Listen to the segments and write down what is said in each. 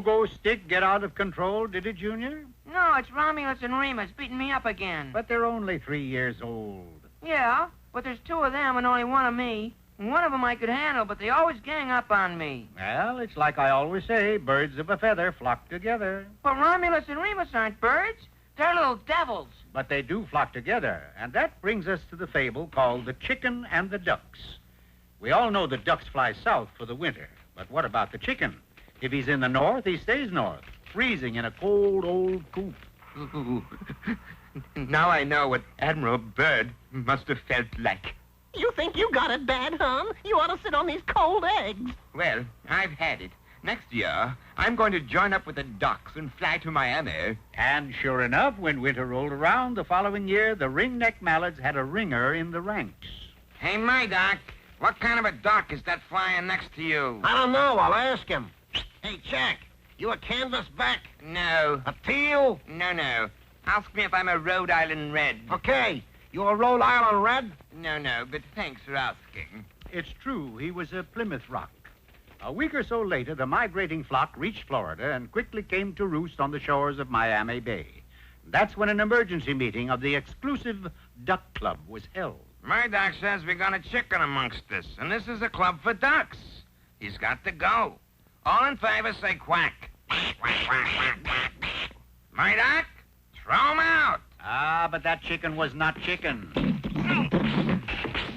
go-go stick get out of control, did it, Junior? No, it's Romulus and Remus beating me up again. But they're only 3 years old. Yeah, but there's 2 of them and only 1 of me. One of them I could handle, but they always gang up on me. Well, it's like I always say, birds of a feather flock together. But Romulus and Remus aren't birds. They're little devils. But they do flock together, and that brings us to the fable called The Chicken and the Ducks. We all know the ducks fly south for the winter, but what about the chicken? If he's in the north, he stays north, freezing in a cold old coop. Ooh. Now I know what Admiral Byrd must have felt like. You think you got it bad, huh? You ought to sit on these cold eggs. Well, I've had it. Next year, I'm going to join up with the ducks and fly to Miami. And sure enough, when winter rolled around the following year, the ring-necked mallards had a ringer in the ranks. Hey, Murdoch, what kind of a duck is that flying next to you? I don't know. I'll ask him. Hey, Jack, you a canvasback? No. A teal? No. Ask me if I'm a Rhode Island red. Okay. You a Rhode Island red? No, but thanks for asking. It's true, he was a Plymouth Rock. A week or so later, the migrating flock reached Florida and quickly came to roost on the shores of Miami Bay. That's when an emergency meeting of the exclusive Duck Club was held. Murdoch says we got a chicken amongst us, and this is a club for ducks. He's got to go. All in favor say quack. Quack, quack, quack, quack, quack. Murdoch, throw him out. Ah, but that chicken was not chicken.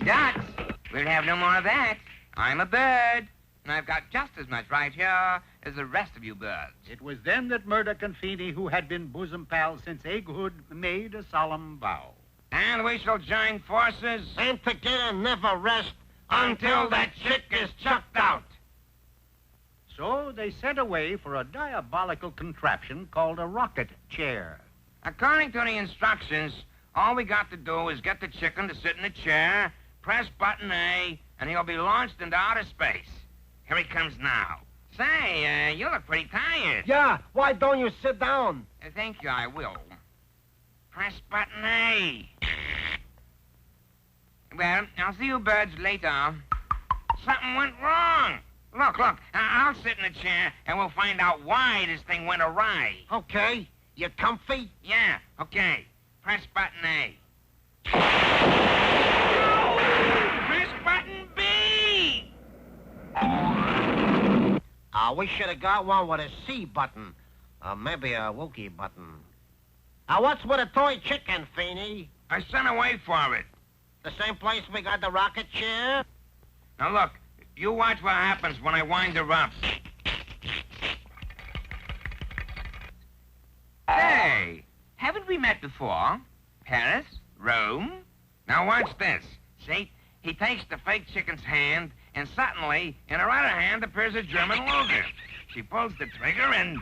Ducks, we'll have no more of that. I'm a bird, and I've got just as much right here as the rest of you birds. It was then that Murdoch and Feeney, who had been bosom pals since egghood, made a solemn vow. And we shall join forces And together never rest until that chick is chucked out. So they sent away for a diabolical contraption called a rocket chair. According to the instructions, all we got to do is get the chicken to sit in a chair, press button A, and he'll be launched into outer space. Here he comes now. Say, you look pretty tired. Yeah, why don't you sit down? Thank you, I will. Press button A. Well, I'll see you birds later. Something went wrong. Look, I'll sit in the chair and we'll find out why this thing went awry. Okay. You comfy? Yeah, okay. Press button A. Press button B! We should have got one with a C button. Maybe a Wookiee button. What's with a toy chicken, Feeney? I sent away for it. The same place we got the rocket chair? Now look, you watch what happens when I wind her up. Hey, haven't we met before? Paris? Rome? Now watch this. See? He takes the fake chicken's hand, and suddenly, in her other hand appears a German Luger. She pulls the trigger and...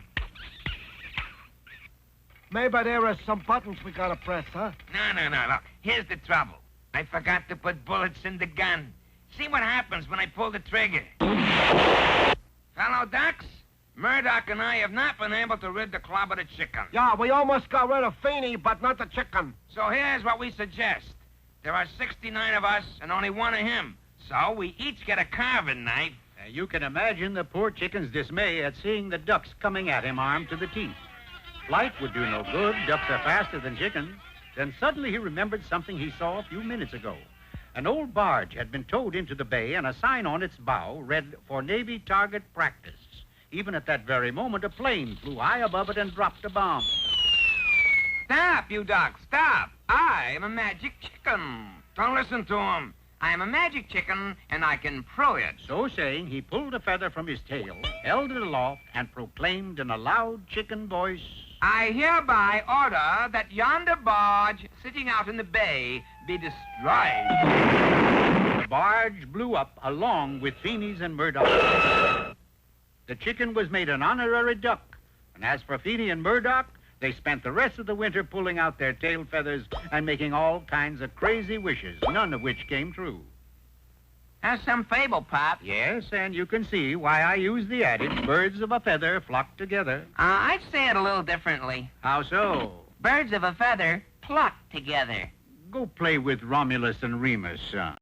Maybe there are some buttons we gotta press, huh? No. Look, here's the trouble. I forgot to put bullets in the gun. See what happens when I pull the trigger. Fellow ducks, Murdoch and I have not been able to rid the club of the chicken. Yeah, we almost got rid of Feeney, but not the chicken. So here's what we suggest. There are 69 of us and only 1 of him. So we each get a carving knife. You can imagine the poor chicken's dismay at seeing the ducks coming at him armed to the teeth. Flight would do no good. Ducks are faster than chickens. Then suddenly he remembered something he saw a few minutes ago. An old barge had been towed into the bay, and a sign on its bow read, "For Navy Target Practice." Even at that very moment, a plane flew high above it and dropped a bomb. Stop, you ducks, stop. I am a magic chicken. Don't listen to him. I am a magic chicken, and I can prove it. So saying, he pulled a feather from his tail, held it aloft, and proclaimed in a loud chicken voice, I hereby order that yonder barge sitting out in the bay be destroyed. The barge blew up along with Feeney's and Murdoch. The chicken was made an honorary duck, and as for Feeney and Murdoch, they spent the rest of the winter pulling out their tail feathers and making all kinds of crazy wishes, none of which came true. That's some fable, Pop. Yes, and you can see why I use the adage, birds of a feather flock together. I'd say it a little differently. How so? Birds of a feather flock together. Go play with Romulus and Remus, son.